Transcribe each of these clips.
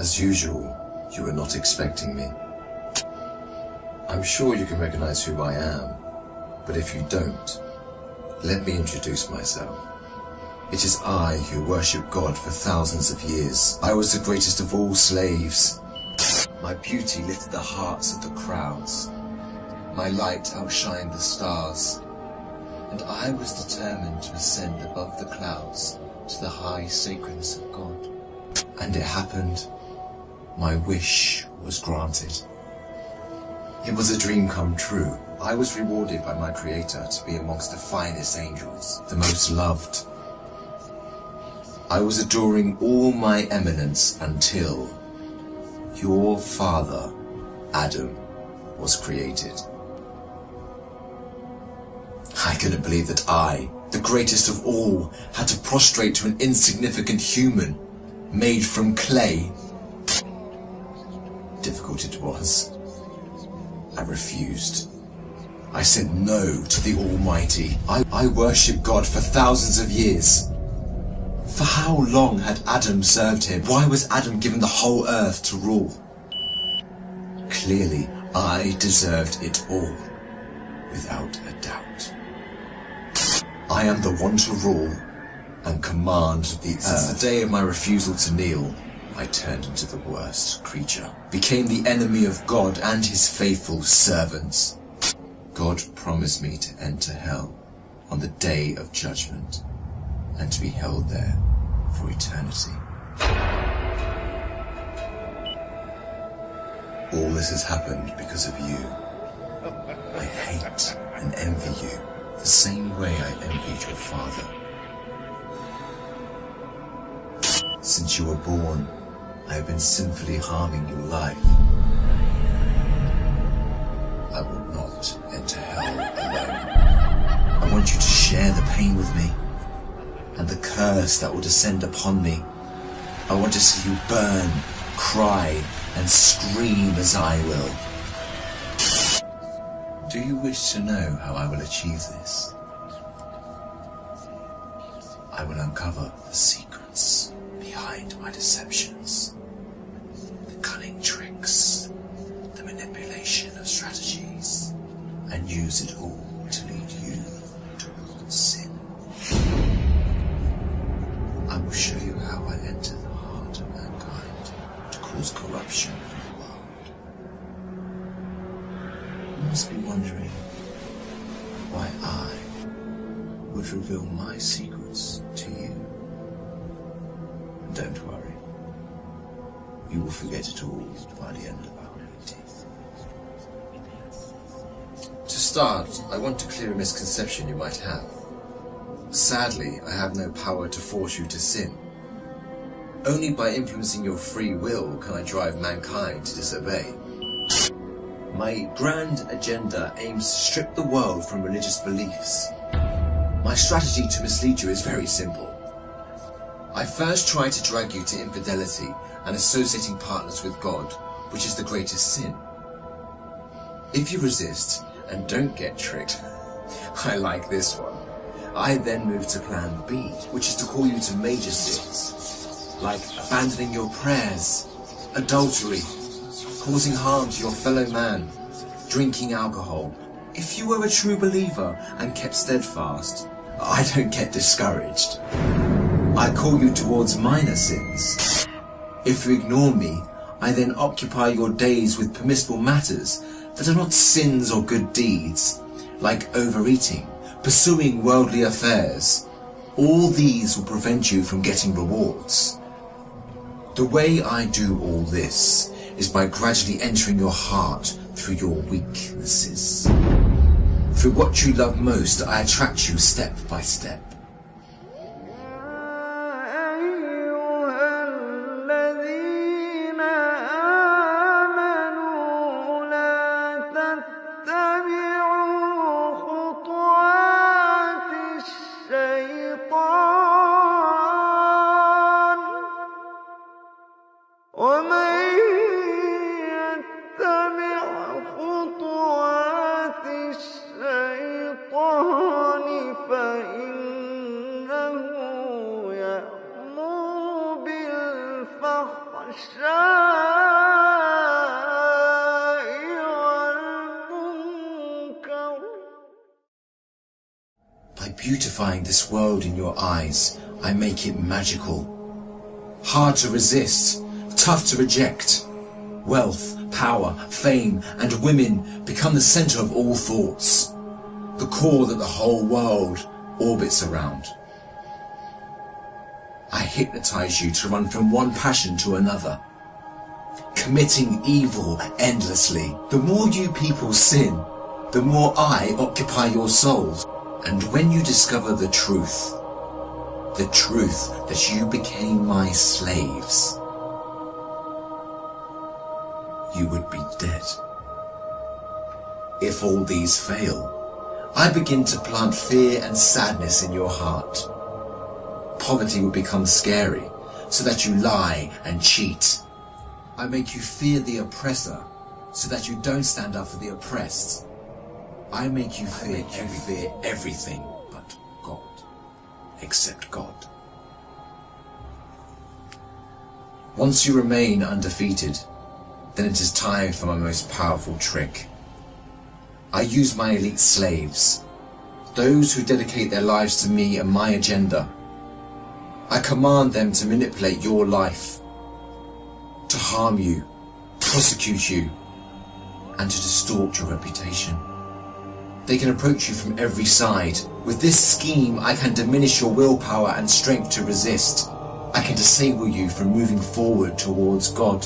As usual, you were not expecting me. I'm sure you can recognize who I am, but if you don't, let me introduce myself. It is I who worship God for thousands of years. I was the greatest of all slaves. My beauty lifted the hearts of the crowds. My light outshined the stars. And I was determined to ascend above the clouds to the high sacredness of God. And it happened. My wish was granted. It was a dream come true. I was rewarded by my Creator to be amongst the finest angels, the most loved. I was adoring all my eminence until your father, Adam, was created. I couldn't believe that I, the greatest of all, had to prostrate to an insignificant human made from clay. Difficult it was. I refused. I said no to the Almighty. I worshipped God for thousands of years. For how long had Adam served him? Why was Adam given the whole earth to rule? Clearly, I deserved it all, without a doubt. I am the one to rule and command the earth. Since the day of my refusal to kneel, I turned into the worst creature, became the enemy of God and his faithful servants. God promised me to enter hell on the day of judgment and to be held there for eternity. All this has happened because of you. I hate and envy you the same way I envied your father. Since you were born, I have been sinfully harming your life. I will not enter hell alone. I want you to share the pain with me and the curse that will descend upon me. I want to see you burn, cry, and scream as I will. Do you wish to know how I will achieve this? I will uncover the secrets behind my deceptions, the cunning tricks, the manipulation of strategies, and use it all to lead you towards sin. I will show you how I enter the heart of mankind to cause corruption in the world. You must be wondering why I would reveal my secrets to you. And don't worry, you will forget it all by the end of our meeting. To start, I want to clear a misconception you might have. Sadly, I have no power to force you to sin. Only by influencing your free will can I drive mankind to disobey. My grand agenda aims to strip the world from religious beliefs. My strategy to mislead you is very simple. I first try to drag you to infidelity and associating partners with God, which is the greatest sin. If you resist and don't get tricked, I like this one. I then move to plan B, which is to call you to major sins, like abandoning your prayers, adultery, causing harm to your fellow man, drinking alcohol. If you were a true believer and kept steadfast, I don't get discouraged. I call you towards minor sins. If you ignore me, I then occupy your days with permissible matters that are not sins or good deeds, like overeating, pursuing worldly affairs. All these will prevent you from getting rewards. The way I do all this is by gradually entering your heart through your weaknesses. Through what you love most, I attract you step by step. خطوات الشيطان فإن beautifying this world in your eyes, I make it magical. Hard to resist, tough to reject. Wealth, power, fame, and women become the center of all thoughts, the core that the whole world orbits around. I hypnotize you to run from one passion to another, committing evil endlessly. The more you people sin, the more I occupy your souls. And when you discover the truth that you became my slaves, you would be dead. If all these fail, I begin to plant fear and sadness in your heart. Poverty will become scary, so that you lie and cheat. I make you fear the oppressor, so that you don't stand up for the oppressed. I make you fear everything but God, except God. Once you remain undefeated, then it is time for my most powerful trick. I use my elite slaves, those who dedicate their lives to me and my agenda. I command them to manipulate your life, to harm you, prosecute you, and to distort your reputation. They can approach you from every side. With this scheme, I can diminish your willpower and strength to resist. I can disable you from moving forward towards God.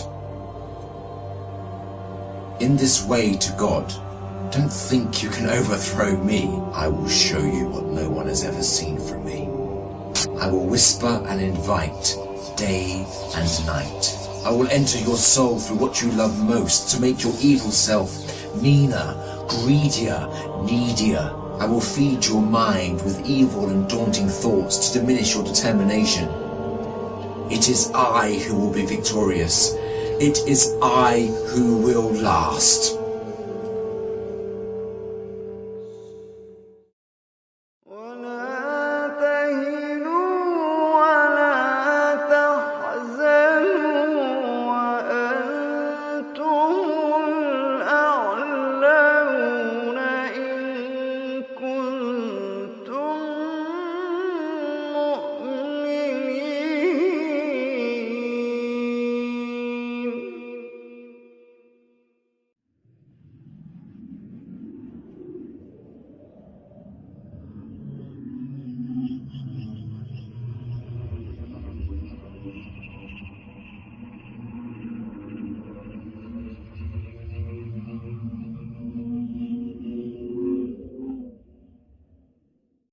In this way to God, don't think you can overthrow me. I will show you what no one has ever seen from me. I will whisper and invite, day and night. I will enter your soul through what you love most to make your evil self meaner, greedier, needier. I will feed your mind with evil and daunting thoughts to diminish your determination. It is I who will be victorious. It is I who will last.